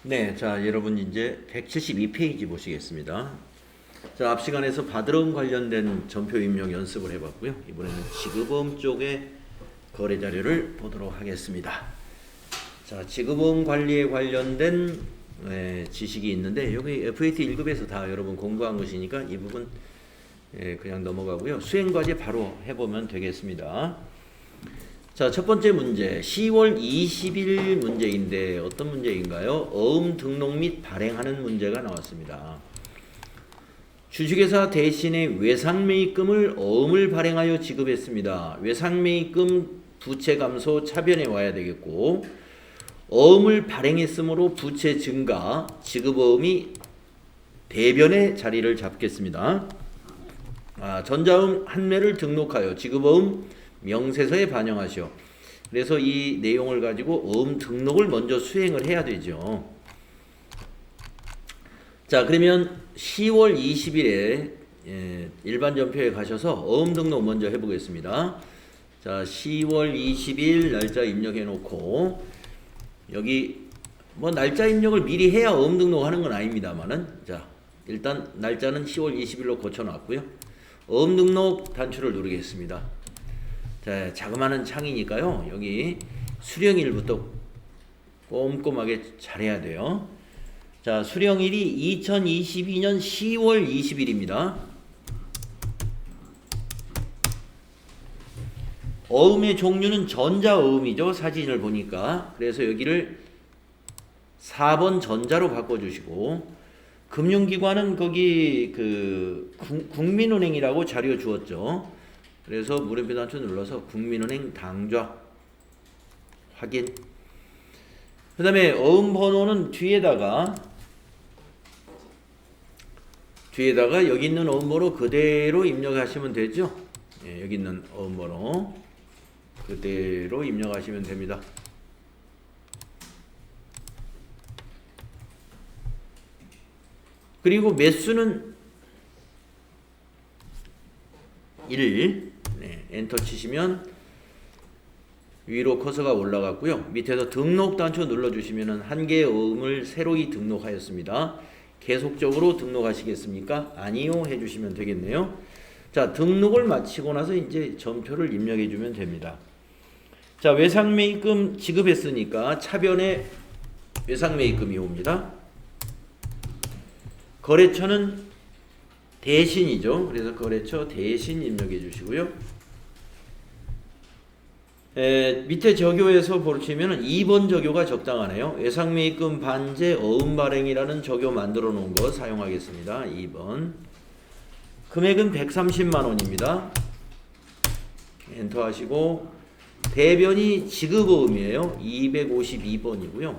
네, 자, 여러분 이제 172페이지 보시겠습니다. 자, 앞 시간에서 바드럼 관련된 전표 입력 연습을 해봤고요. 이번에는 지급보험 쪽의 거래 자료를 보도록 하겠습니다. 자, 지급보험 관리에 관련된 지식이 있는데 여기 FAT 1급에서 다 여러분 공부한 것이니까 이 부분 그냥 넘어가고요. 수행과제 바로 해보면 되겠습니다. 자, 첫 번째 문제 10월 20일 문제인데 어떤 문제인가요? 어음 등록 및 발행하는 문제가 나왔습니다. 주식회사 대신에 외상매입금을 어음을 발행하여 지급했습니다. 외상매입금 부채 감소 차변에 와야 되겠고 어음을 발행했으므로 부채 증가 지급어음이 대변의 자리를 잡겠습니다. 전자음 한 매를 등록하여 지급어음 명세서에 반영하시오. 그래서 이 내용을 가지고 어음 등록을 먼저 수행을 해야 되죠. 자, 그러면 10월 20일에 일반 전표에 가셔서 어음 등록 먼저 해보겠습니다. 자, 10월 20일 날짜 입력해 놓고 여기 뭐 날짜 입력을 미리 해야 어음 등록하는 건 아닙니다만은 자, 일단 날짜는 10월 20일로 고쳐 놨고요. 어음 등록 단추를 누르겠습니다. 자, 자그마한 창이니까요. 여기 수령일부터 꼼꼼하게 잘해야 돼요. 자, 수령일이 2022년 10월 20일입니다. 어음의 종류는 전자어음이죠. 사진을 보니까. 그래서 여기를 4번 전자로 바꿔주시고 금융기관은 거기 국민은행이라고 자료 주었죠. 그래서 물음표 단추 눌러서 국민은행 당좌 확인. 그 다음에 어음 번호는 뒤에다가 여기 있는 어음 번호 그대로 입력하시면 되죠. 예, 여기 있는 어음 번호 그대로 입력하시면 됩니다. 그리고 매수는 1. 엔터 치시면 위로 커서가 올라갔고요. 밑에서 등록 단추 눌러주시면 한 개의 어음을 새로이 등록하였습니다. 계속적으로 등록하시겠습니까? 아니요 해주시면 되겠네요. 자, 등록을 마치고 나서 이제 전표를 입력해주면 됩니다. 자, 외상매입금 지급했으니까 차변에 외상매입금이 옵니다. 거래처는 대신이죠. 그래서 거래처 대신 입력해 주시고요. 밑에 저교에서 보시면 2번 저교가 적당하네요. 외상매입금 반제 어음 발행이라는 저교 만들어 놓은 거 사용하겠습니다. 2번. 금액은 130만 원입니다. 엔터 하시고 대변이 지급어음이에요. 252번이고요.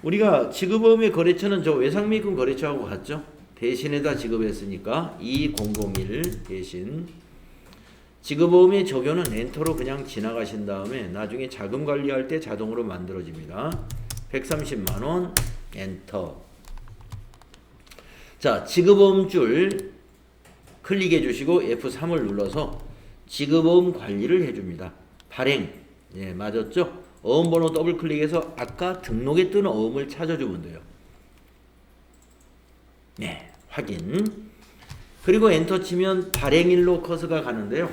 우리가 지급어음의 거래처는 저 외상매입금 거래처하고 같죠? 대신에다 지급했으니까 2001 대신 지급어음의 적용은 엔터로 그냥 지나가신 다음에 나중에 자금 관리할 때 자동으로 만들어집니다. 130만원 엔터. 자, 지급어음 줄 클릭해 주시고 F3을 눌러서 지급어음 관리를 해줍니다. 발행. 예, 맞았죠? 어음 번호 더블 클릭해서 아까 등록에 뜬 어음을 찾아주면 돼요. 네, 확인. 그리고 엔터 치면 발행일로 커서가 가는데요.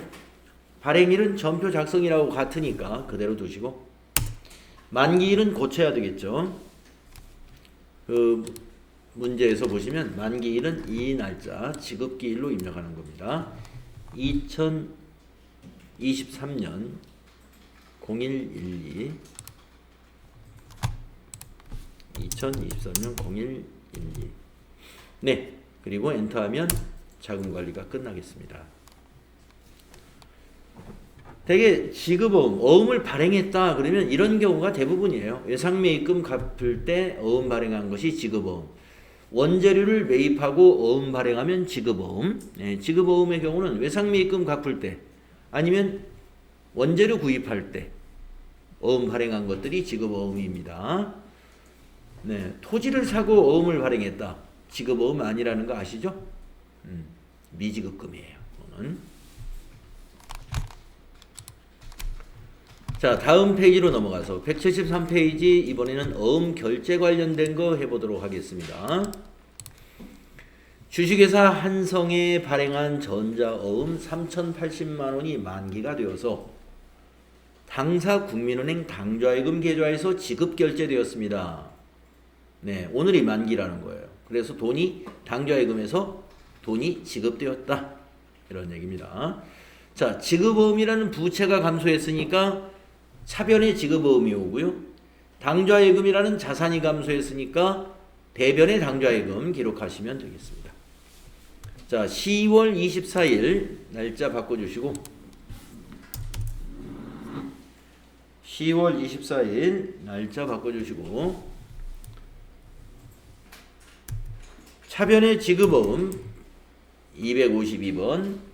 발행일은 전표 작성이라고 같으니까 그대로 두시고 만기일은 고쳐야 되겠죠. 그 문제에서 보시면 만기일은 이 날짜 지급기일로 입력하는 겁니다. 2023년 0112 2023년 0112 네, 그리고 엔터하면 자금관리가 끝나겠습니다. 되게 지급어음, 어음을 발행했다 그러면 이런 경우가 대부분이에요. 외상매입금 갚을 때 어음 발행한 것이 지급어음. 원재료를 매입하고 어음 발행하면 지급어음. 네, 지급어음의 경우는 외상매입금 갚을 때 아니면 원재료 구입할 때 어음 발행한 것들이 지급어음입니다. 네, 토지를 사고 어음을 발행했다. 지급어음 아니라는 거 아시죠? 미지급금이에요. 자, 다음 페이지로 넘어가서 173페이지 이번에는 어음 결제 관련된 거 해보도록 하겠습니다. 주식회사 한성에 발행한 전자어음 3,080만 원이 만기가 되어서 당사 국민은행 당좌예금 계좌에서 지급 결제되었습니다. 네, 오늘이 만기라는 거예요. 그래서 돈이 당좌예금에서 돈이 지급되었다. 이런 얘기입니다. 자, 지급어음이라는 부채가 감소했으니까 차변의 지급어음이 오고요. 당좌예금이라는 자산이 감소했으니까 대변의 당좌예금 기록하시면 되겠습니다. 자, 10월 24일 날짜 바꿔주시고 10월 24일 날짜 바꿔주시고 차변의 지급어음 252번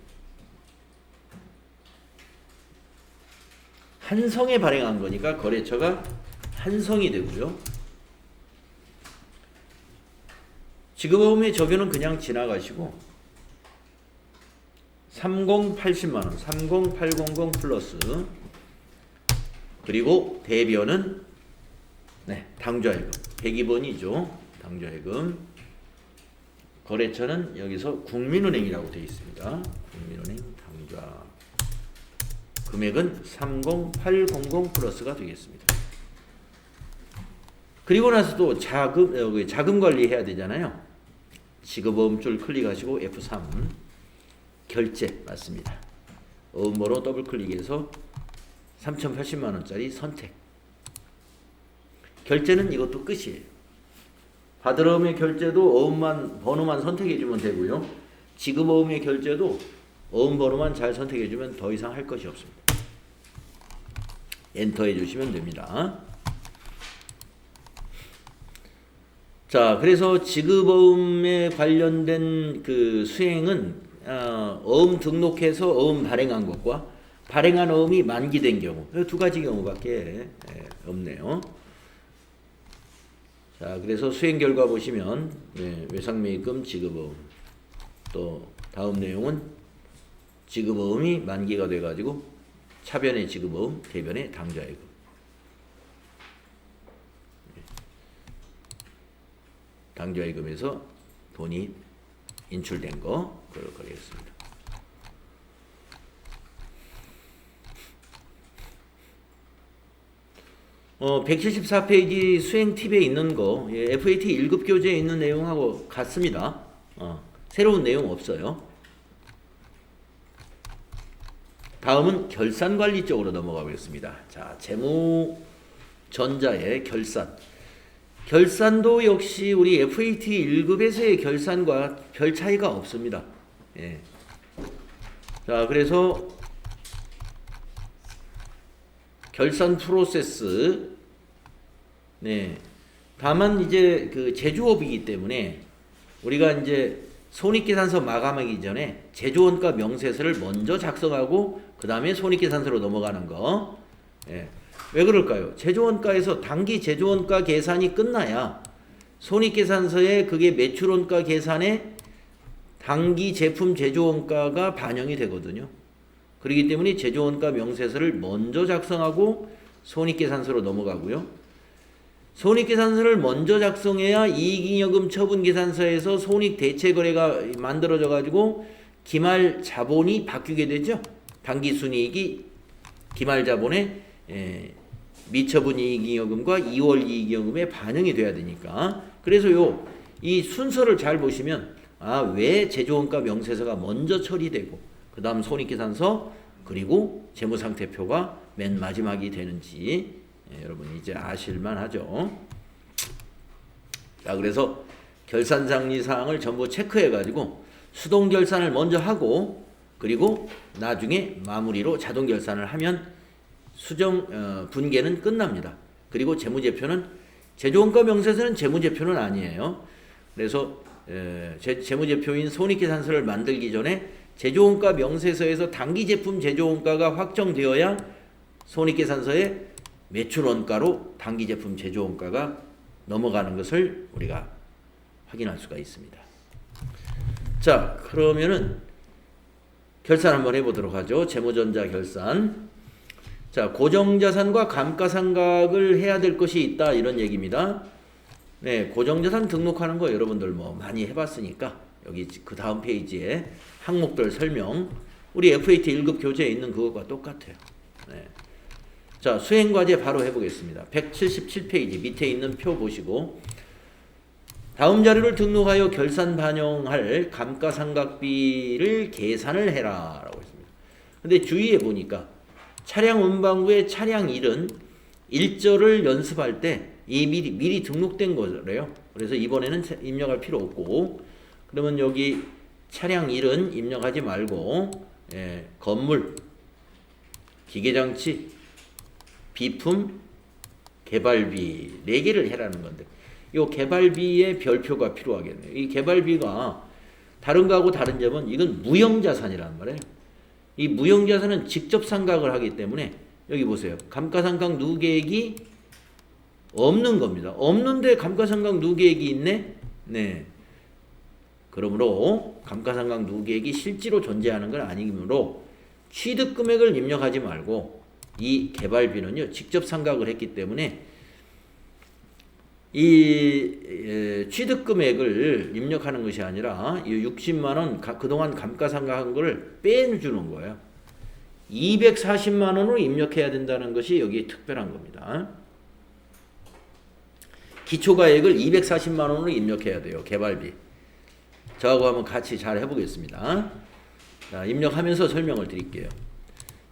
한성에 발행한 거니까 거래처가 한성이 되고요. 지급어음의 적용은 그냥 지나가시고 3080만원 30800 플러스 그리고 대변은 당좌예금 102번이죠. 당좌예금 거래처는 여기서 국민은행이라고 되어 있습니다. 국민은행 당좌 금액은 30800 플러스가 되겠습니다. 그리고 나서 또 자금 관리해야 되잖아요. 지급어음줄 클릭하시고 F3 결제 맞습니다. 어음번호 더블 클릭해서 3,080만 원짜리 선택. 결제는 이것도 끝이에요. 받을 어음의 결제도 어음만 번호만 선택해 주면 되고요. 지급 어음의 결제도 어음 번호만 잘 선택해 주면 더 이상 할 것이 없습니다. 엔터 해 주시면 됩니다. 자, 그래서 지급어음에 관련된 그 수행은 어음 등록해서 어음 발행한 것과 발행한 어음이 만기된 경우 두 가지 경우밖에 없네요. 자, 그래서 수행 결과 보시면 외상매입금 지급어음 또 다음 내용은 지급어음이 만기가 돼가지고 차변의 지급어음, 대변의 당좌예금. 당좌예금에서 돈이 인출된 거 그럴 거겠습니다. 어, 174페이지 수행 팁에 있는 거 FAT 1급 교재에 있는 내용하고 같습니다. 새로운 내용 없어요. 다음은 결산관리 쪽으로 넘어가 보겠습니다. 자, 재무전자의 결산. 결산도 역시 우리 FAT 1급에서의 결산과 별 차이가 없습니다. 예. 자, 그래서 결산 프로세스, 다만 이제 그 제조업이기 때문에 우리가 이제 손익계산서 마감하기 전에 제조원가 명세서를 먼저 작성하고 그 다음에 손익계산서로 넘어가는 거. 왜 그럴까요? 제조원가에서 단기 제조원가 계산이 끝나야 손익계산서에 그게 매출원가 계산에 단기 제품 제조원가가 반영이 되거든요. 그렇기 때문에 제조원가 명세서를 먼저 작성하고 손익계산서로 넘어가고요. 손익계산서를 먼저 작성해야 이익잉여금 처분계산서에서 손익대체거래가 만들어져 가지고 기말 자본이 바뀌게 되죠. 당기순이익이 기말 자본에 미처분 이익잉여금과 2월 이익잉여금에 반영이 돼야 되니까. 그래서 이 순서를 잘 보시면 왜 제조원가 명세서가 먼저 처리되고 그 다음 손익계산서 그리고 재무상태표가 맨 마지막이 되는지 여러분 이제 아실만 하죠. 자, 그래서 결산장리사항을 전부 체크해 가지고 수동결산을 먼저 하고 그리고 나중에 마무리로 자동결산을 하면 분계는 끝납니다. 그리고 재무제표는 제조원가 명세서는 재무제표는 아니에요. 그래서 재무제표인 손익계산서를 만들기 전에 제조원가 명세서에서 단기제품 제조원가가 확정되어야 손익계산서에 매출원가로 단기제품 제조원가가 넘어가는 것을 우리가 확인할 수가 있습니다. 자, 그러면은 결산 한번 해보도록 하죠. 재무전자 결산. 자, 고정자산과 감가상각을 해야 될 것이 있다 이런 얘기입니다. 네, 고정자산 등록하는 거 여러분들 뭐 많이 해봤으니까 여기 그 다음 페이지에 항목별 설명 우리 FAT 1급 교재에 있는 그것과 똑같아요. 네. 자, 수행과제 바로 해보겠습니다. 177페이지 밑에 있는 표 보시고 다음 자료를 등록하여 결산 반영할 감가상각비를 계산을 해라 라고 했습니다. 근데 주의해 보니까 차량 운반구의 차량 1은 일절을 연습할 때 이 미리 등록된 거래요. 그래서 이번에는 입력할 필요 없고 그러면 여기 차량 1은 입력하지 말고 건물, 기계장치, 비품, 개발비 4개를 해라는 건데 이 개발비의 별표가 필요하겠네요. 이 개발비가 다른 거하고 다른 점은 이건 무형자산이란 말이에요. 이 무형자산은 직접 상각을 하기 때문에 여기 보세요. 감가상각 누계액이 없는 겁니다. 없는데 감가상각 누계액이 있네? 네. 그러므로 감가상각 누계액이 실제로 존재하는 건 아니므로 취득금액을 입력하지 말고 이 개발비는요. 직접 상각을 했기 때문에 이 취득금액을 입력하는 것이 아니라 이 60만원 그동안 감가상각한 거를 빼주는 거예요. 240만원으로 입력해야 된다는 것이 여기 특별한 겁니다. 기초가액을 240만원으로 입력해야 돼요. 개발비. 저하고 한번 같이 잘 해보겠습니다. 자, 입력하면서 설명을 드릴게요.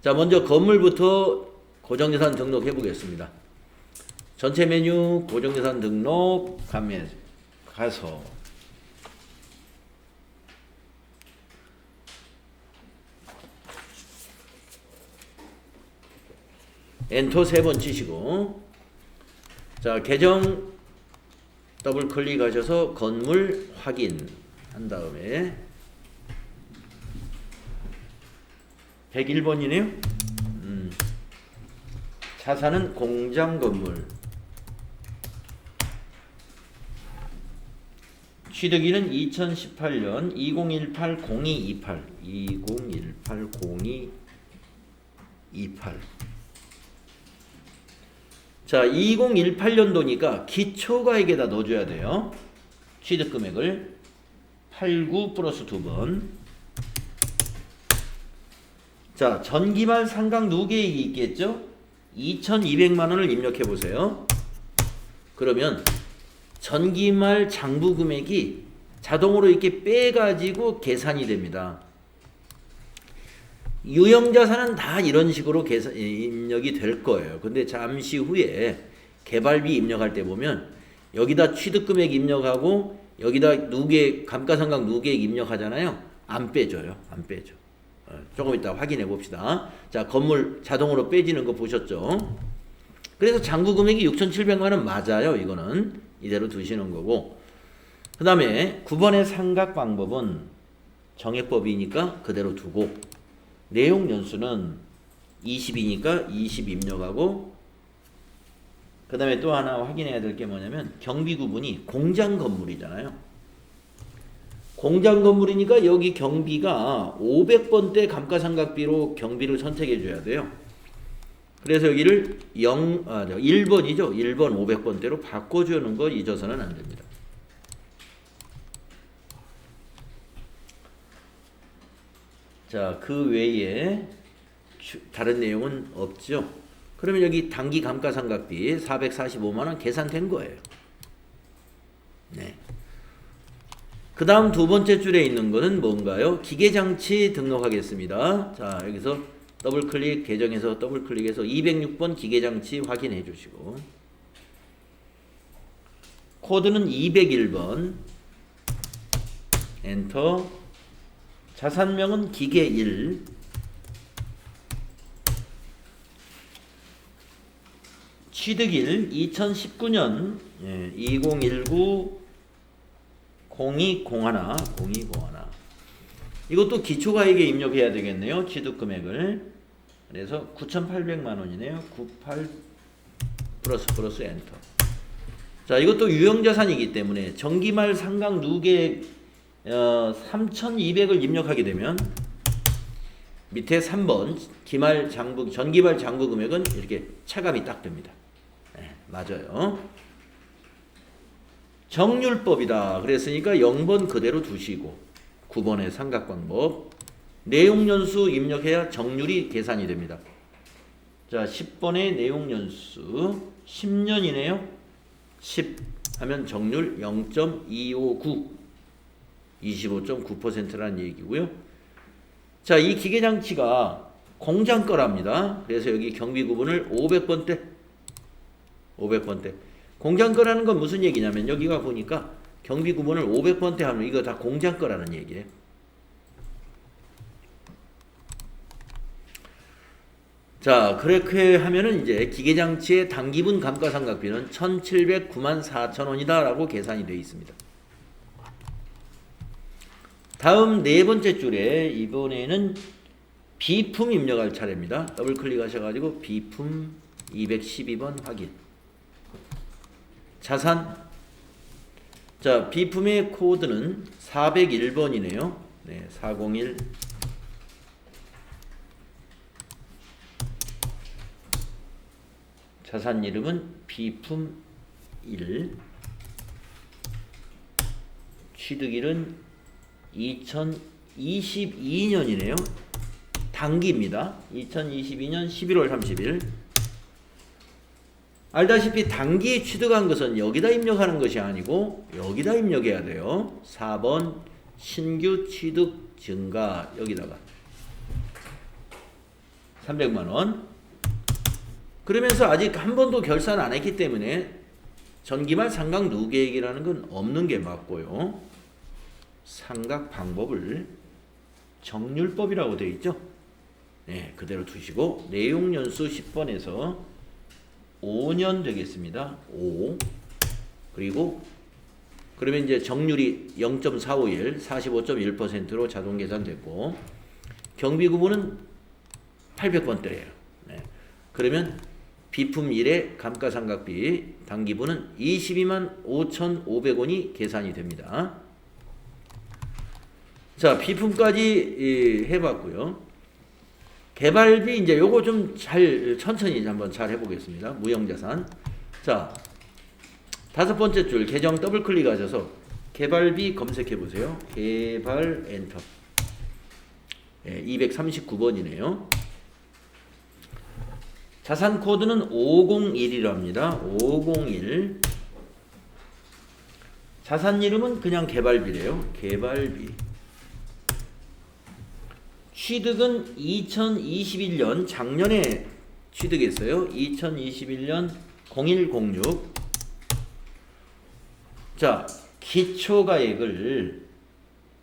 자, 먼저 건물부터 고정예산 등록해 보겠습니다. 전체 메뉴 고정예산 등록 가서 엔터 3번 치시고 자, 계정 더블 클릭하셔서 건물 확인 한 다음에 101번이네요. 자산은 공장 건물. 취득일은 2018년 2018-0228 2018-0228 자, 2018년도니까 기초가액에다 넣어줘야 돼요. 취득금액을 89 플러스 2번. 자, 전기말 상각 누계액이 있겠죠? 2200만원을 입력해 보세요. 그러면 전기말 장부 금액이 자동으로 이렇게 빼가지고 계산이 됩니다. 유형자산은 다 이런 식으로 입력이 될 거예요. 근데 잠시 후에 개발비 입력할 때 보면 여기다 취득금액 입력하고 여기다 감가상각 누계액 입력하잖아요. 안 빼줘요. 안 빼줘. 조금 이따 확인해 봅시다. 자, 건물 자동으로 빼지는 거 보셨죠? 그래서 장부 금액이 6,700만원 맞아요. 이거는 이대로 두시는 거고 그 다음에 9번의 상각 방법은 정액법이니까 그대로 두고 내용 연수는 20이니까 20 입력하고 그 다음에 또 하나 확인해야 될 게 뭐냐면 경비 구분이 공장 건물이잖아요. 공장 건물이니까 여기 경비가 500번대 감가상각비로 경비를 선택해 줘야 돼요. 그래서 여기를 1번이죠. 1번 500번대로 바꿔주는 거 잊어서는 안 됩니다. 자, 그 외에 다른 내용은 없죠. 그러면 여기 단기 감가상각비 445만원 계산된 거예요. 네. 그 다음 두 번째 줄에 있는 거는 뭔가요? 기계장치 등록하겠습니다. 자, 여기서 더블클릭, 계정에서 더블클릭해서 206번 기계장치 확인해 주시고 코드는 201번 엔터 자산명은 기계 1 취득일 2019년 2019 0201 이것도 기초가액에 입력해야 되겠네요. 취득금액을. 그래서 9,800만원이네요. 98 플러스 엔터. 자, 이것도 유형자산이기 때문에 정기말 상각 누계액 3,200을 입력하게 되면 밑에 3번 기말 장부 전기발 장부 금액은 이렇게 차감이 딱 됩니다. 네, 맞아요. 정률법이다 그랬으니까 0번 그대로 두시고 9번의 삼각방법 내용연수 입력해야 정률이 계산이 됩니다. 자 10번의 내용연수 10년이네요. 10 하면 정률 0.259 25.9%라는 얘기고요. 자, 이 기계장치가 공장 거랍니다. 그래서 여기 경비 구분을 500번대 공장 거라는 건 무슨 얘기냐면 여기가 보니까 경비 구분을 500번대 하면 이거 다 공장 거라는 얘기예요. 자, 그렇게 하면은 이제 기계장치의 단기분 감가상각비는 1,709만 4천 원이다 라고 계산이 되어 있습니다. 다음 네 번째 줄에 이번에는 비품 입력할 차례입니다. 더블 클릭하셔가지고 비품 212번 확인. 자산. 자, 비품의 코드는 401번이네요. 네, 401. 자산 이름은 비품 1. 취득일은 2022년이네요. 단기입니다. 2022년 11월 30일. 알다시피 단기 취득한 것은 여기다 입력하는 것이 아니고 여기다 입력해야 돼요. 4번 신규 취득 증가 여기다가 300만원. 그러면서 아직 한 번도 결산 안 했기 때문에 전기말 상각 누계액이라는 건 없는 게 맞고요. 상각 방법을 정률법이라고 되어 있죠. 네, 그대로 두시고 내용연수 10번에서 5년 되겠습니다. 5. 그리고 그러면 이제 정률이 0.451, 45.1%로 자동 계산됐고 경비 구분은 800번대예요. 네. 그러면 비품 1의 감가상각비 단기분은 22만 5,500원이 계산이 됩니다. 자, 비품까지 해봤고요. 개발비 이제 요거 좀 천천히 한번 잘 해보겠습니다. 무형자산. 자, 다섯 번째 줄 계정 더블 클릭하셔서 개발비 검색해 보세요. 개발 엔터. 239번이네요. 자산 코드는 501이랍니다. 501. 자산 이름은 그냥 개발비래요. 개발비. 취득은 2021년 작년에 취득했어요. 2021년 0106. 자, 기초가액을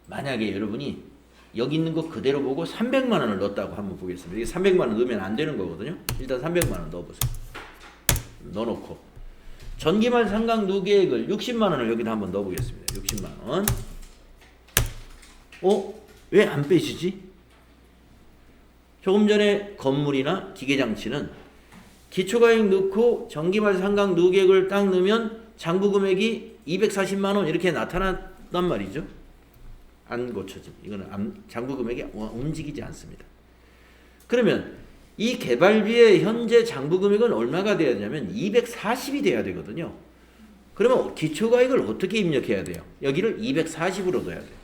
만약에 여러분이 여기 있는 거 그대로 보고 300만 원을 넣었다고 한번 보겠습니다. 이게 300만 원 넣으면 안 되는 거거든요. 일단 300만 원 넣어보세요. 넣어놓고 전기말 상각 누계액을 60만 원을 여기다 한번 넣어보겠습니다. 60만 원. 왜 안 빼지지? 조금 전에 건물이나 기계장치는 기초가액 넣고 전기말 상각 누계액을 딱 넣으면 장부금액이 240만 원 이렇게 나타났단 말이죠. 안 고쳐짐. 이거는 장부금액이 움직이지 않습니다. 그러면 이 개발비의 현재 장부금액은 얼마가 돼야 되냐면 240이 돼야 되거든요. 그러면 기초가액을 어떻게 입력해야 돼요? 여기를 240으로 넣어야 돼요.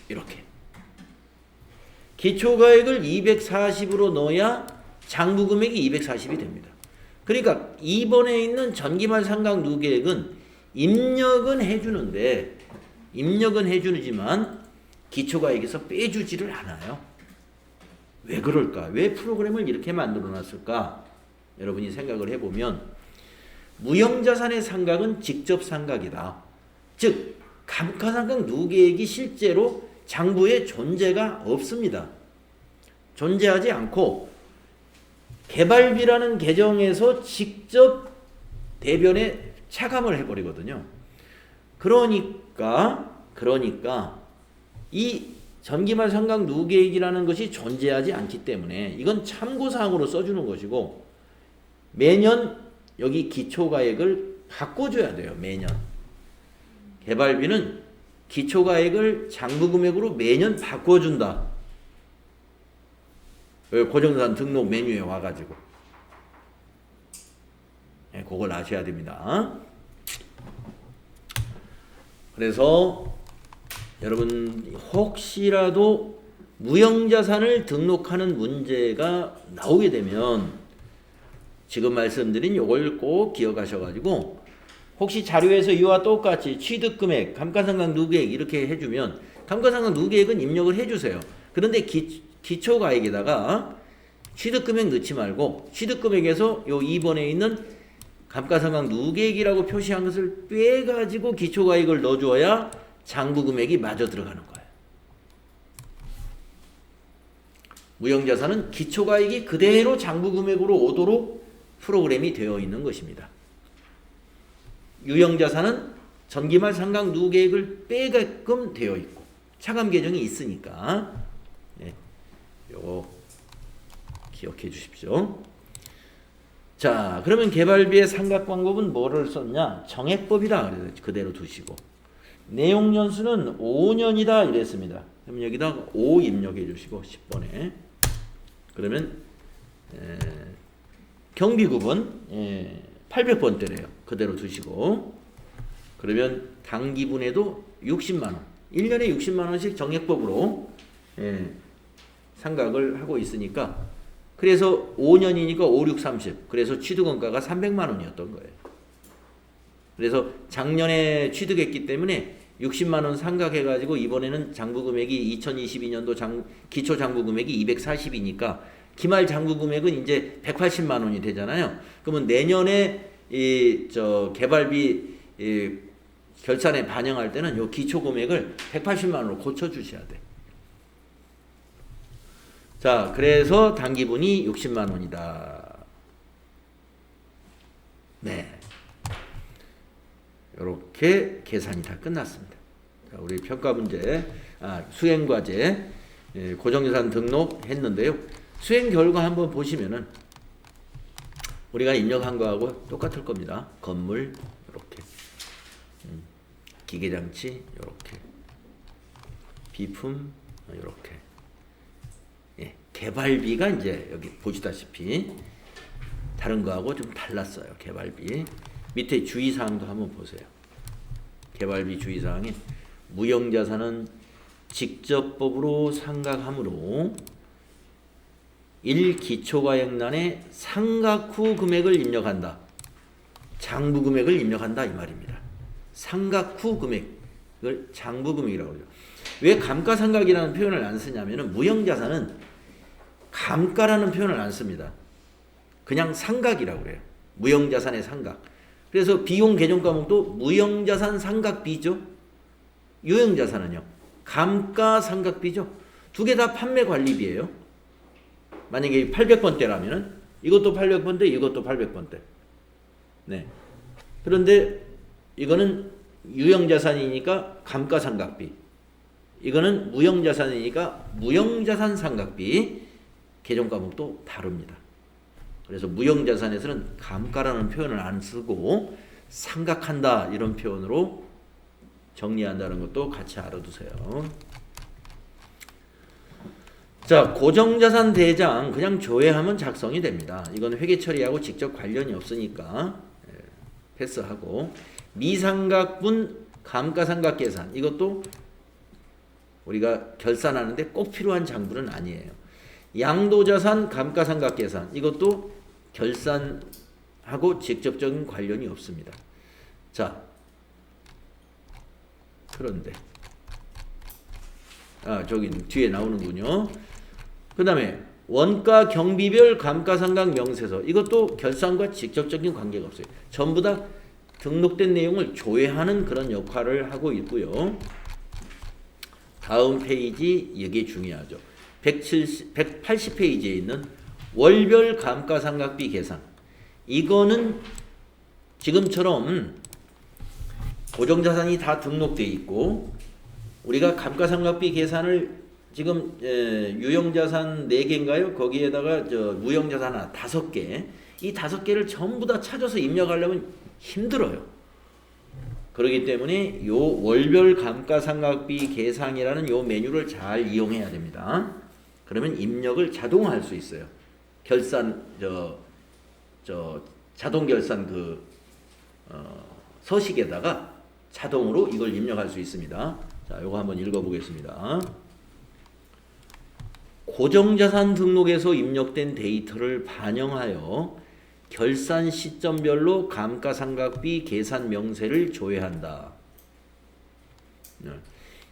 이렇게. 기초가액을 240으로 넣어야 장부금액이 240이 됩니다. 그러니까 2번에 있는 전기말 상각 누계액은 입력은 해주지만 기초가액에서 빼주지를 않아요. 왜 그럴까? 왜 프로그램을 이렇게 만들어 놨을까? 여러분이 생각을 해보면 무형자산의 상각은 직접 상각이다. 즉 감가상각 누계액이 실제로 장부에 존재가 없습니다. 존재하지 않고 개발비라는 계정에서 직접 대변에 차감을 해버리거든요. 그러니까 이 전기말 상각 누계액이라는 것이 존재하지 않기 때문에 이건 참고사항으로 써주는 것이고 매년 여기 기초가액을 바꿔줘야 돼요. 매년. 개발비는 기초가액을 장부금액으로 매년 바꿔준다. 고정자산 등록 메뉴에 와가지고 그걸 아셔야 됩니다. 그래서 여러분 혹시라도 무형자산을 등록하는 문제가 나오게 되면 지금 말씀드린 요걸 꼭 기억하셔가지고 혹시 자료에서 이와 똑같이 취득금액, 감가상각 누계액 이렇게 해주면 감가상각 누계액은 입력을 해주세요. 그런데 기초가액에다가 취득금액 넣지 말고 취득금액에서 요 2번에 있는 감가상각 누계액이라고 표시한 것을 빼가지고 기초가액을 넣어줘야 장부금액이 마저 들어가는 거예요. 무형자산은 기초가액이 그대로 장부금액으로 오도록 프로그램이 되어 있는 것입니다. 유형자산은 전기말 상각 누계액을 빼게끔 되어 있고 차감 계정이 있으니까 요거 기억해 주십시오. 자, 그러면 개발비의 상각 방법은 뭐를 썼냐? 정액법이다. 그래서 그대로 두시고 내용 연수는 5년이다 이랬습니다. 그럼 여기다 5 입력해 주시고 10번에 그러면 경비급은 800번대래요. 그대로 두시고 그러면 당기분에도 60만원 1년에 60만원씩 정액법으로 상각을 하고 있으니까 그래서 5년이니까 5, 6, 30 그래서 취득원가가 300만원이었던 거예요. 그래서 작년에 취득했기 때문에 60만원 상각해가지고 이번에는 장부금액이 2022년도 기초장부금액이 240이니까 기말 장부금액은 이제 180만원이 되잖아요. 그러면 내년에 개발비 결산에 반영할 때는 요 기초금액을 180만원으로 고쳐주셔야 돼. 자, 그래서 당기분이 60만원이다. 네. 이렇게 계산이 다 끝났습니다. 자, 우리 평가 문제, 수행과제, 고정예산 등록했는데요. 수행 결과 한번 보시면은 우리가 입력한 거하고 똑같을 겁니다. 건물 이렇게, 기계장치 이렇게, 비품 이렇게. 개발비가 이제 여기 보시다시피 다른 거하고 좀 달랐어요. 개발비. 밑에 주의사항도 한번 보세요. 개발비 주의사항에 무형자산은 직접법으로 상각하므로 1기초가액란에 상각 후 금액을 입력한다. 장부금액을 입력한다 이 말입니다. 상각 후 금액을 장부금액이라고 하죠. 왜 감가상각이라는 표현을 안 쓰냐면은 무형자산은 감가라는 표현을 안 씁니다. 그냥 상각이라고 그래요. 무형자산의 상각. 그래서 비용 계정 과목도 무형자산 상각비죠. 유형자산은요. 감가상각비죠. 두 개 다 판매관리비예요. 만약에 800번대라면은 이것도 800번대, 이것도 800번대. 네. 그런데 이거는 유형자산이니까 감가상각비. 이거는 무형자산이니까 무형자산 상각비. 계정 과목도 다릅니다. 그래서 무형자산에서는 감가라는 표현을 안 쓰고 상각한다 이런 표현으로 정리한다는 것도 같이 알아두세요. 자, 고정자산 대장 그냥 조회하면 작성이 됩니다. 이건 회계 처리하고 직접 관련이 없으니까 패스하고 미상각분 감가상각 계산 이것도 우리가 결산하는데 꼭 필요한 장부는 아니에요. 양도자산 감가상각 계산 이것도 결산하고 직접적인 관련이 없습니다. 자, 그런데 저기 뒤에 나오는군요. 그 다음에 원가 경비별 감가상각 명세서 이것도 결산과 직접적인 관계가 없어요. 전부 다 등록된 내용을 조회하는 그런 역할을 하고 있고요. 다음 페이지 이게 중요하죠. 180페이지에 있는 월별 감가상각비 계산 이거는 지금처럼 고정자산이 다 등록되어 있고 우리가 감가상각비 계산을 지금 유형자산 4개인가요? 거기에다가 무형자산 하나 5개 이 5개를 전부 다 찾아서 입력하려면 힘들어요. 그렇기 때문에 요 월별 감가상각비 계상이라는 요 메뉴를 잘 이용해야 됩니다. 그러면 입력을 자동화할 수 있어요. 결산 자동 결산 서식에다가 자동으로 이걸 입력할 수 있습니다. 자, 요거 한번 읽어보겠습니다. 고정자산 등록에서 입력된 데이터를 반영하여 결산 시점별로 감가상각비 계산 명세를 조회한다.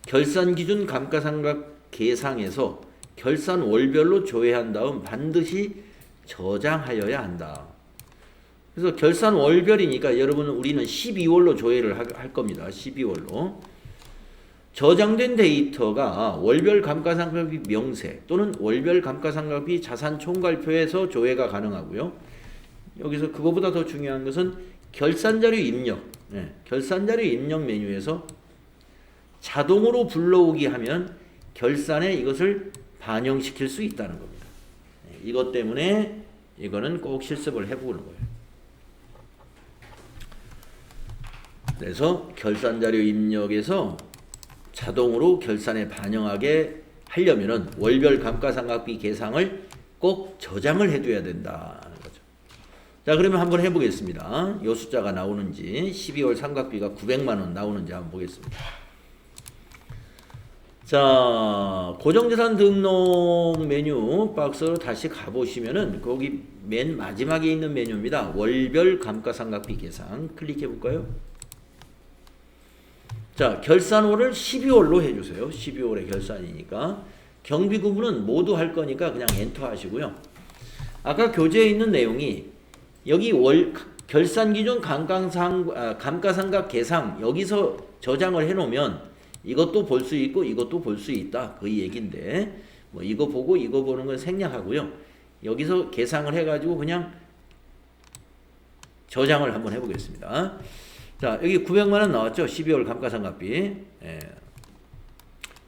결산 기준 감가상각 계상에서 결산 월별로 조회한 다음 반드시 저장하여야 한다. 그래서 결산 월별이니까 여러분 우리는 12월로 조회를 할 겁니다. 12월로. 저장된 데이터가 월별 감가상각비 명세 또는 월별 감가상각비 자산 총괄표에서 조회가 가능하고요. 여기서 그거보다 더 중요한 것은 결산자료 입력. 결산자료 입력 메뉴에서 자동으로 불러오기 하면 결산에 이것을 반영시킬 수 있다는 겁니다. 이것 때문에 이거는 꼭 실습을 해보는 거예요. 그래서 결산자료 입력에서 자동으로 결산에 반영하게 하려면은 월별 감가상각비 계상을 꼭 저장을 해둬야 된다는 거죠. 자, 그러면 한번 해보겠습니다. 요 숫자가 나오는지 12월 상각비가 900만 원 나오는지 한번 보겠습니다. 자, 고정자산 등록 메뉴 박스로 다시 가보시면은 거기 맨 마지막에 있는 메뉴입니다. 월별 감가상각비 계상 클릭해 볼까요? 자, 결산월을 12월로 해주세요. 12월에 결산이니까. 경비 구분은 모두 할 거니까 그냥 엔터 하시고요. 아까 교재에 있는 내용이 여기 결산 기준 감가상각 계상 여기서 저장을 해놓으면 이것도 볼 수 있고 이것도 볼 수 있다. 그 얘기인데 뭐 이거 보고 이거 보는 건 생략하고요. 여기서 계상을 해가지고 그냥 저장을 한번 해보겠습니다. 자, 여기 900만 원 나왔죠? 12월 감가상각비. 예.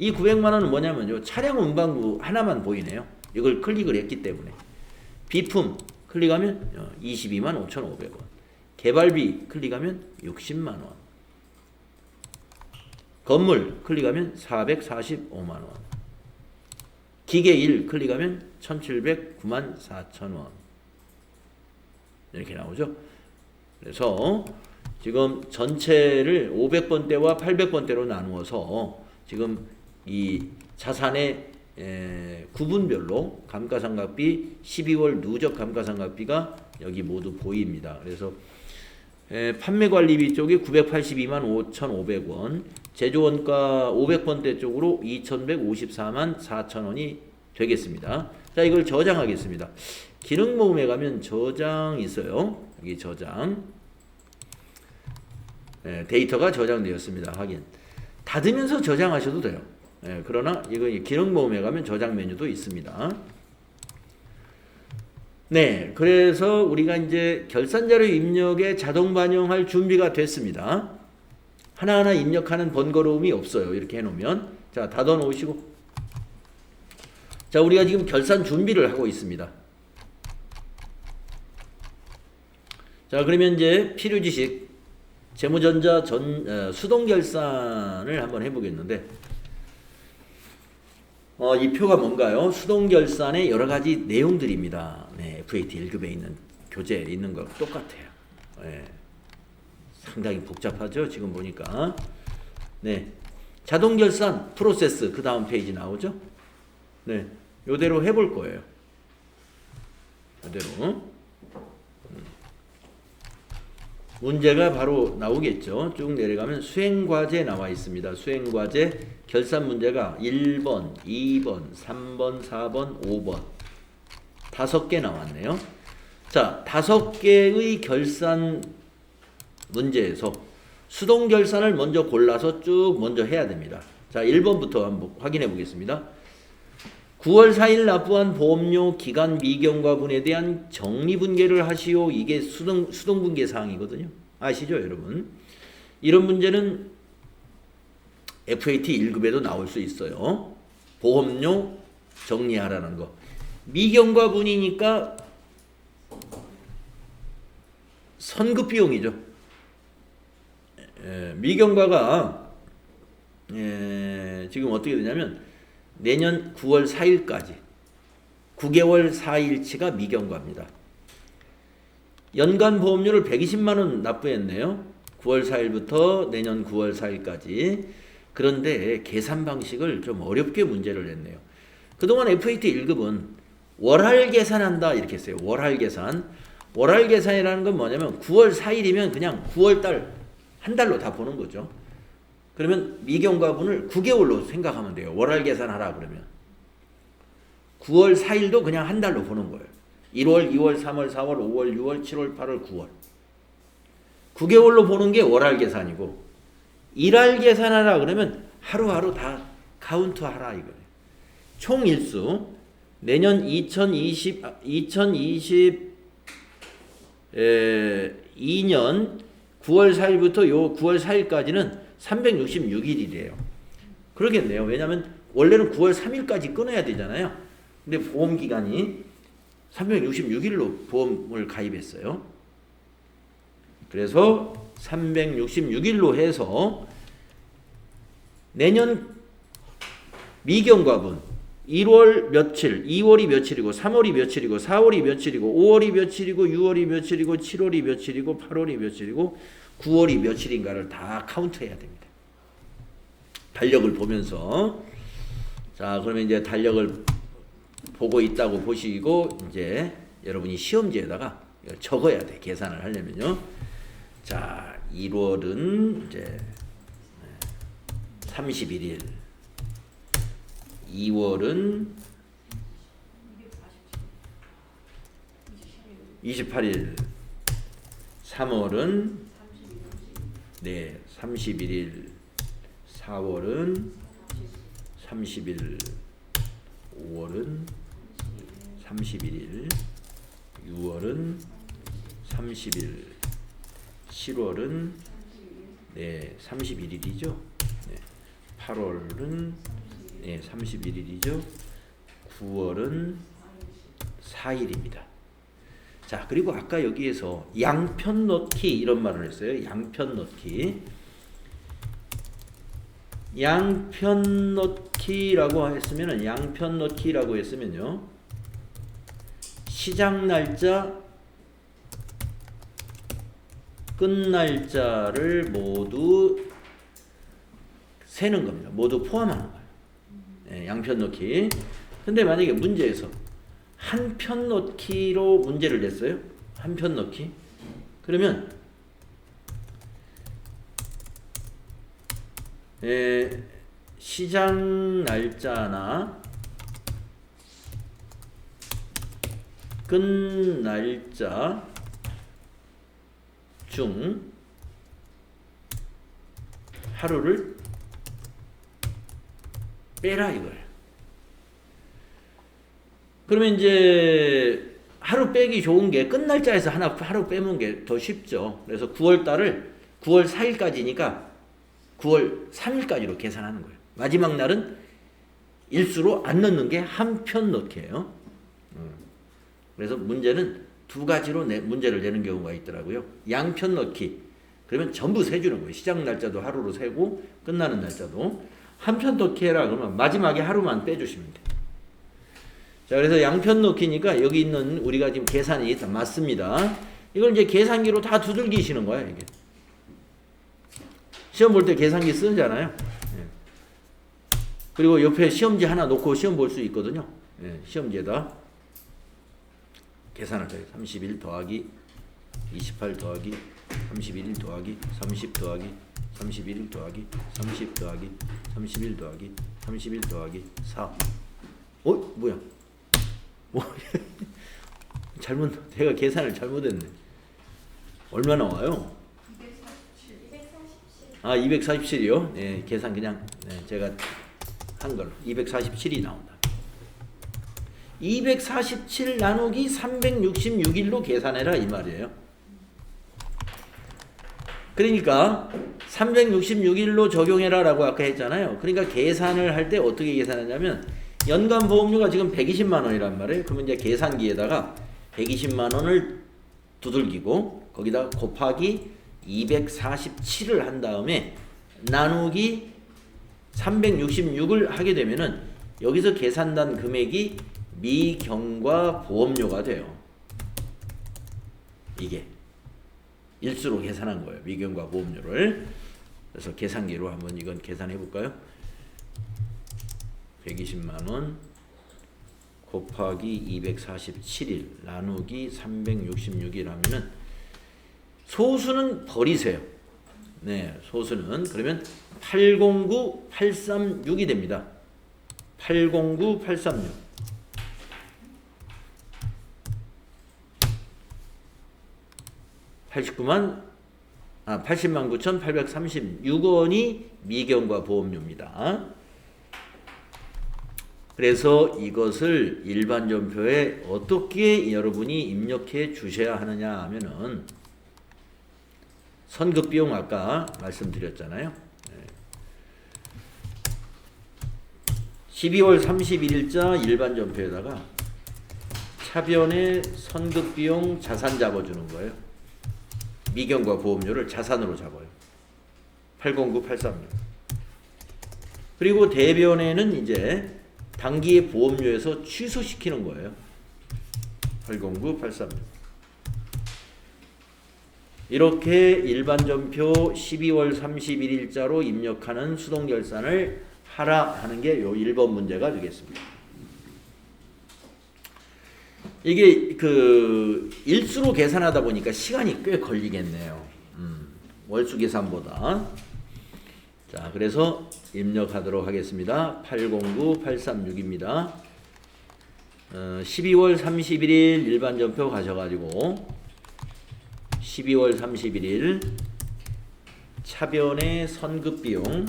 이 900만 원은 뭐냐면요. 차량 운반부 하나만 보이네요. 이걸 클릭을 했기 때문에. 비품 클릭하면 22만 5,500원. 개발비 클릭하면 60만 원. 건물 클릭하면 445만 원. 기계 1 클릭하면 1,709만 4천 원. 이렇게 나오죠? 그래서 지금 전체를 500번대와 800번대로 나누어서 지금 이 자산의 구분별로 감가상각비 12월 누적 감가상각비가 여기 모두 보입니다. 그래서 판매관리비 쪽이 982만 5,500원, 제조원가 500번대 쪽으로 2,154만 4천 원이 되겠습니다. 자, 이걸 저장하겠습니다. 기능 모음에 가면 저장 있어요. 여기 저장. 데이터가 저장되었습니다. 확인. 닫으면서 저장하셔도 돼요. 그러나 이거 기능 모음에 가면 저장 메뉴도 있습니다. 네, 그래서 우리가 이제 결산자료 입력에 자동 반영할 준비가 됐습니다. 하나하나 입력하는 번거로움이 없어요. 이렇게 해놓으면. 자, 닫아 놓으시고. 자, 우리가 지금 결산 준비를 하고 있습니다. 자, 그러면 이제 필요지식 재무전자 수동결산을 한번 해보겠는데 이 표가 뭔가요? 수동결산의 여러가지 내용들입니다. 네, FAT 1급에 있는 교재에 있는 거 똑같아요. 네, 상당히 복잡하죠? 지금 보니까. 네, 자동결산 프로세스 그 다음 페이지 나오죠? 네, 요대로 해볼 거예요. 요대로. 문제가 바로 나오겠죠. 쭉 내려가면 수행과제 나와 있습니다. 수행과제 결산 문제가 1번, 2번, 3번, 4번, 5번 5개 나왔네요. 자, 5개의 결산 문제에서 수동 결산을 먼저 골라서 쭉 먼저 해야 됩니다. 자, 1번부터 한번 확인해 보겠습니다. 9월 4일 납부한 보험료 기간 미경과분에 대한 정리분계를 하시오. 이게 수동분계 사항이거든요. 아시죠, 여러분? 이런 문제는 FAT 1급에도 나올 수 있어요. 보험료 정리하라는 거. 미경과분이니까 선급 비용이죠. 미경과가 지금 어떻게 되냐면 내년 9월 4일까지 9개월 4일치가 미경과입니다. 연간 보험료를 120만 원 납부했네요. 9월 4일부터 내년 9월 4일까지. 그런데 계산 방식을 좀 어렵게 문제를 냈네요. 그동안 FAT 1급은 월할 계산한다 이렇게 했어요. 월할 계산. 월할 계산이라는 건 뭐냐면 9월 4일이면 그냥 9월 달 한 달로 다 보는 거죠. 그러면 미경과분을 9개월로 생각하면 돼요. 월할 계산하라 그러면. 9월 4일도 그냥 한 달로 보는 거예요. 1월, 2월, 3월, 4월, 5월, 6월, 7월, 8월, 9월. 9개월로 보는 게 월할 계산이고 일할 계산하라 그러면 하루하루 다 카운트하라 이거예요. 총 일수 내년 2022년 9월 4일부터 요 9월 4일까지는 366일이래요. 그러겠네요. 왜냐하면 원래는 9월 3일까지 끊어야 되잖아요. 근데 보험 기간이 366일로 보험을 가입했어요. 그래서 366일로 해서 내년 미경과분 1월 며칠, 2월이 며칠이고 3월이 며칠이고 4월이 며칠이고 5월이 며칠이고 6월이 며칠이고 7월이 며칠이고 8월이 며칠이고 9월이 며칠인가를 다 카운트해야 됩니다. 달력을 보면서. 자, 그러면 이제 달력을 보고 있다고 보시고 이제 여러분이 시험지에다가 적어야 돼. 계산을 하려면요. 자, 1월은 이제 31일, 2월은 28일, 3월은 31일, 4월은 30일, 5월은 31일, 6월은 30일, 7월은 31일이죠. 8월은 31일이죠. 9월은 4일입니다. 자, 그리고 아까 여기에서 양편 넣기 이런 말을 했어요. 양편 넣기. 양편 넣기라고 했으면은 양편 넣기라고 했으면요. 시작 날짜, 끝 날짜를 모두 세는 겁니다. 모두 포함하는 거예요. 양편 넣기. 근데 만약에 문제에서 한 편 넣기로 문제를 냈어요. 한 편 넣기. 그러면 시작 날짜나 끝 날짜 중 하루를 빼라 이걸. 그러면 이제 하루 빼기 좋은 게 끝 날짜에서 하루 빼면 게 더 쉽죠. 그래서 9월 달을 9월 4일까지니까 9월 3일까지로 계산하는 거예요. 마지막 날은 일수로 안 넣는 게 한 편 넣기예요. 그래서 문제는 두 가지로 문제를 내는 경우가 있더라고요. 양편 넣기. 그러면 전부 세주는 거예요. 시작 날짜도 하루로 세고 끝나는 날짜도. 한 편 넣기 해라 그러면 마지막에 하루만 빼주시면 돼요. 자, 그래서 양편 넣기니까 여기 있는 우리가 지금 계산이 다 맞습니다. 이걸 이제 계산기로 다 두들기시는 거예요, 이게. 시험 볼 때 계산기 쓰잖아요. 그리고 옆에 시험지 하나 놓고 시험 볼 수 있거든요. 시험지에다 계산을 해요. 31 더하기 28 더하기 31 더하기 30 더하기 31 더하기 30 더하기 31 더하기 31 더하기 4. 뭐야? 제가 계산을 잘못했네. 얼마 나와요? 247이요? 네, 계산 그냥 제가 한 걸로 247이 나온다. 247 나누기 366일로 계산해라 이 말이에요. 그러니까 366일로 적용해라 라고 아까 했잖아요. 그러니까 계산을 할 때 어떻게 계산하냐면 연간 보험료가 지금 120만 원이란 말이에요. 그러면 이제 계산기에다가 120만 원을 두들기고 거기다 곱하기 247을 한 다음에 나누기 366을 하게 되면은 여기서 계산단 금액이 미경과 보험료가 돼요. 이게 일수로 계산한 거예요. 미경과 보험료를. 그래서 계산기로 한번 이건 계산해 볼까요? 120만원 곱하기 247일 나누기 366일 하면은 소수는 버리세요. 네, 소수는 그러면 809836이 됩니다. 809836. 80만 9,836원이 미경과 보험료입니다. 그래서 이것을 일반 전표에 어떻게 여러분이 입력해 주셔야 하느냐 하면은 선급비용 아까 말씀드렸잖아요. 12월 31일자 일반 전표에다가 차변에 선급비용 자산 잡아주는 거예요. 미경과 보험료를 자산으로 잡아요. 809836. 그리고 대변에는 이제 당기의 보험료에서 취소시키는 거예요. 809836. 이렇게 일반 전표 12월 31일자로 입력하는 수동결산을 하라 하는 게 요 1번 문제가 되겠습니다. 이게 그 일수로 계산하다 보니까 시간이 꽤 걸리겠네요. 월수 계산보다. 자, 그래서 입력하도록 하겠습니다. 809836입니다. 12월 31일 일반 전표 가셔가지고 12월 31일 차변의 선급비용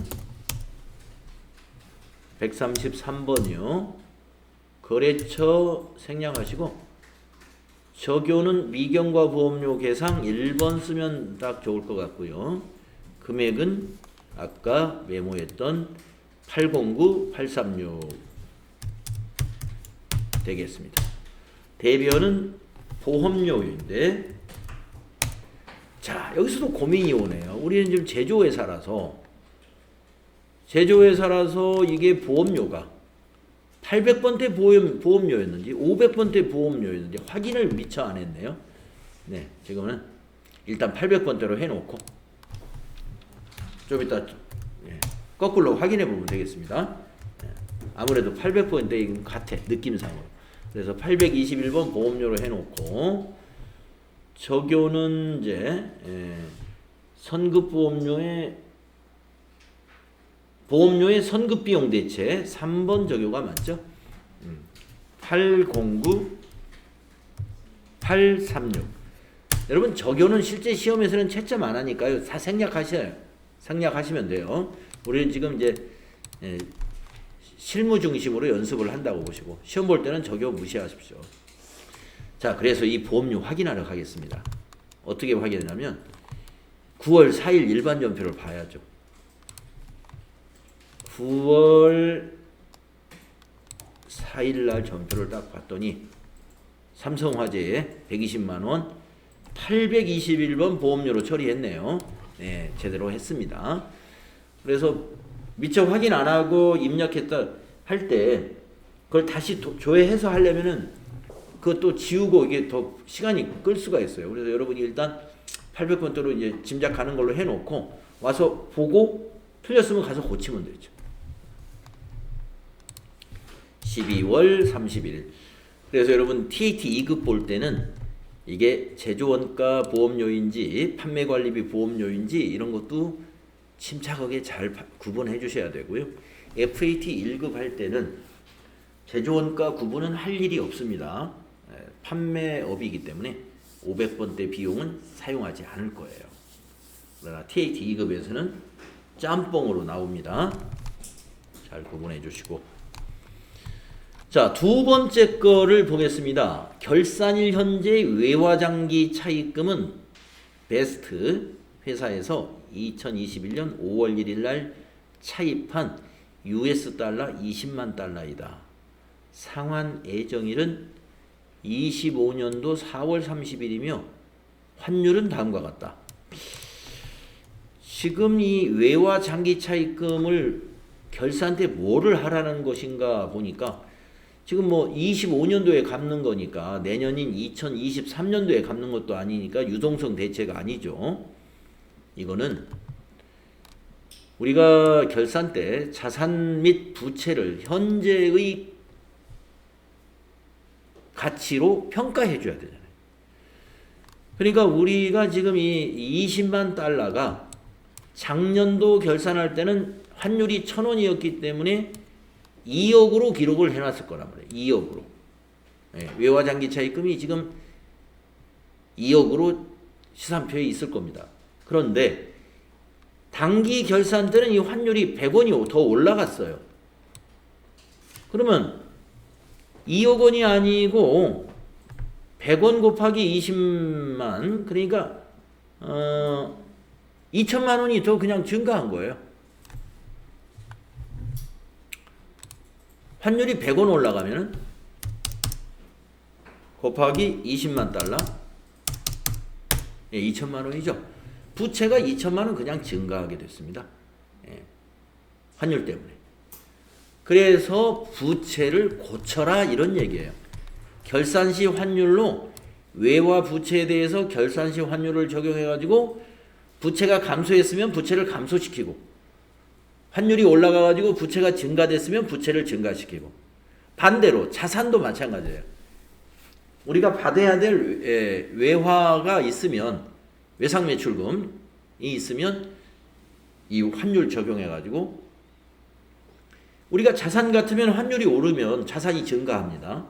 133번이요. 거래처 생략하시고 적요는 미경과 보험료 계상 1번 쓰면 딱 좋을 것 같고요. 금액은 아까 메모했던 809836 되겠습니다. 대변은 보험료인데 자, 여기서도 고민이 오네요. 우리는 지금 제조회사라서 이게 보험료가 800번대 보험료였는지 500번대 보험료였는지 확인을 미처 안 했네요. 네, 지금은 일단 800번대로 해놓고 좀 이따 거꾸로 확인해 보면 되겠습니다. 아무래도 800번대인 것 같아, 느낌상으로. 그래서 821번 보험료로 해놓고 적요는 이제 보험료의 선급비용 대체 3번 적요가 맞죠? 809836. 여러분 적요는 실제 시험에서는 채점 안 하니까요. 다 생략하시면 돼요. 우리는 지금 이제 실무 중심으로 연습을 한다고 보시고 시험 볼 때는 적요 무시하십시오. 자, 그래서 이 보험료 확인하러 가겠습니다. 어떻게 확인하냐면 9월 4일 일반 전표를 봐야죠. 9월 4일 날 전표를 딱 봤더니 삼성화재에 120만원 821번 보험료로 처리했네요. 네, 제대로 했습니다. 그래서 미처 확인 안 하고 입력했다 할 때 그걸 다시 조회해서 하려면은 그것도 지우고 이게 더 시간이 끌 수가 있어요. 그래서 여러분이 일단 800번대로 이제 짐작하는 걸로 해놓고 와서 보고 틀렸으면 가서 고치면 되죠. 12월 31일. 그래서 여러분 TAT 2급 볼 때는 이게 제조원가 보험료인지 판매관리비 보험료인지 이런 것도 침착하게 잘 구분해 주셔야 되고요. FAT 1급 할 때는 제조원가 구분은 할 일이 없습니다. 판매업이기 때문에 500번대 비용은 사용하지 않을 거예요. 그러나 TAT 2급에서는 짬뽕으로 나옵니다. 잘 구분해 주시고. 자, 두 번째 거를 보겠습니다. 결산일 현재 외화장기 차입금은 베스트 회사에서 2021년 5월 1일 날 차입한 US 달러 20만 달러이다. 상환 예정일은 25년도 4월 30일이며 환율은 다음과 같다. 지금 이 외화 장기 차입금을 결산 때 뭐를 하라는 것인가 보니까 지금 뭐 25년도에 갚는 거니까 내년인 2023년도에 갚는 것도 아니니까 유동성 대체가 아니죠. 이거는 우리가 결산 때 자산 및 부채를 현재의 가치로 평가해 줘야 되잖아요. 그러니까 우리가 지금 이 20만 달러가 작년도 결산할 때는 환율이 1,000원이었기 때문에 2억으로 기록을 해놨을 거란 말이에요. 2억으로. 예, 외화장기 차입금이 지금 2억으로 시산표에 있을 겁니다. 그런데 단기 결산 때는 이 환율이 100원이 더 올라갔어요. 그러면 2억 원이 아니고 100원 곱하기 20만, 그러니까 2천만 원이 더 그냥 증가한 거예요. 환율이 100원 올라가면 곱하기 20만 달러, 예, 2천만 원이죠. 부채가 2천만 원 그냥 증가하게 됐습니다. 예, 환율 때문에. 그래서 부채를 고쳐라 이런 얘기예요. 결산시 환율로 외화 부채에 대해서 결산시 환율을 적용해가지고 부채가 감소했으면 부채를 감소시키고, 환율이 올라가가지고 부채가 증가됐으면 부채를 증가시키고, 반대로 자산도 마찬가지예요. 우리가 받아야 될 외화가 있으면, 외상매출금이 있으면 이 환율 적용해가지고, 우리가 자산 같으면 환율이 오르면 자산이 증가합니다.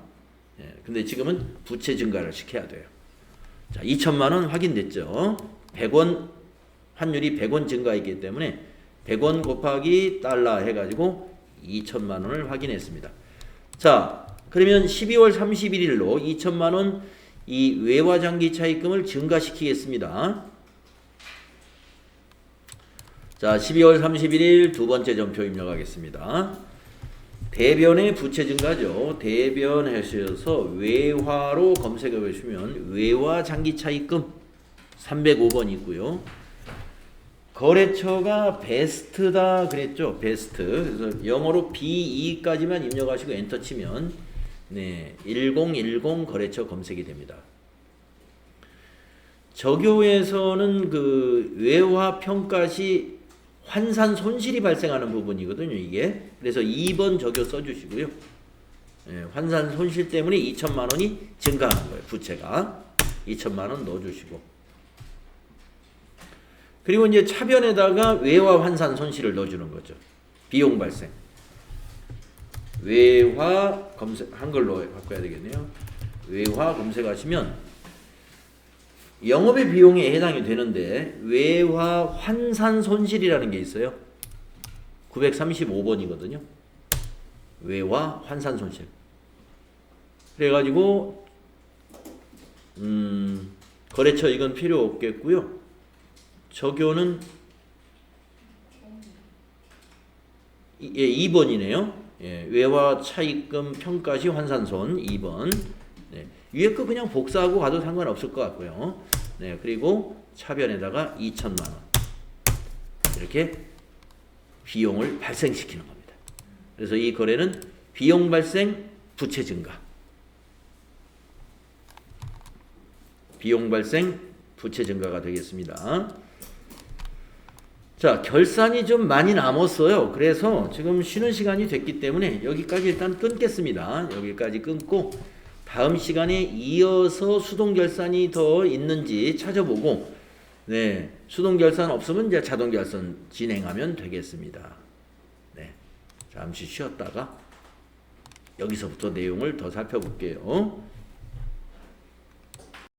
근데 지금은 부채 증가를 시켜야 돼요. 자, 2천만 원 확인됐죠. 100원, 환율이 100원 증가했기 때문에 100원 곱하기 달러 해가지고 2천만 원을 확인했습니다. 자, 그러면 12월 31일로 2천만 원 이 외화장기 차입금을 증가시키겠습니다. 자, 12월 31일 두 번째 점표 입력하겠습니다. 대변의 부채 증가죠. 대변하셔서 외화로 검색해 보시면 외화 장기 차입금 305번 있고요. 거래처가 베스트다 그랬죠. 베스트. 그래서 영어로 BE까지만 입력하시고 엔터 치면 네, 1010 거래처 검색이 됩니다. 저교에서는 그 외화 평가 시 환산 손실이 발생하는 부분이거든요, 이게. 그래서 2번 저교 써주시고요. 예, 환산 손실 때문에 2천만 원이 증가하는 거예요, 부채가. 2천만 원 넣어주시고. 그리고 이제 차변에다가 외화 환산 손실을 넣어주는 거죠. 비용 발생. 외화 검색, 한글로 바꿔야 되겠네요. 외화 검색하시면 영업의 비용에 해당이 되는데 외화 환산 손실이라는 게 있어요. 935번이거든요. 외화 환산 손실. 그래가지고 거래처 이건 필요 없겠고요. 저교는 2번이네요. 예, 외화 차입금 평가시 환산손 2번. 네, 위에 거 그냥 복사하고 가도 상관없을 것 같고요. 네, 그리고 차변에다가 2천만 원 이렇게 비용을 발생시키는 겁니다. 그래서 이 거래는 비용 발생, 부채 증가. 비용 발생, 부채 증가가 되겠습니다. 자, 결산이 좀 많이 남았어요. 그래서 지금 쉬는 시간이 됐기 때문에 여기까지 일단 끊겠습니다. 여기까지 끊고 다음 시간에 이어서 수동 결산이 더 있는지 찾아보고, 네, 수동 결산 없으면 이제 자동 결산 진행하면 되겠습니다. 네, 잠시 쉬었다가 여기서부터 내용을 더 살펴볼게요.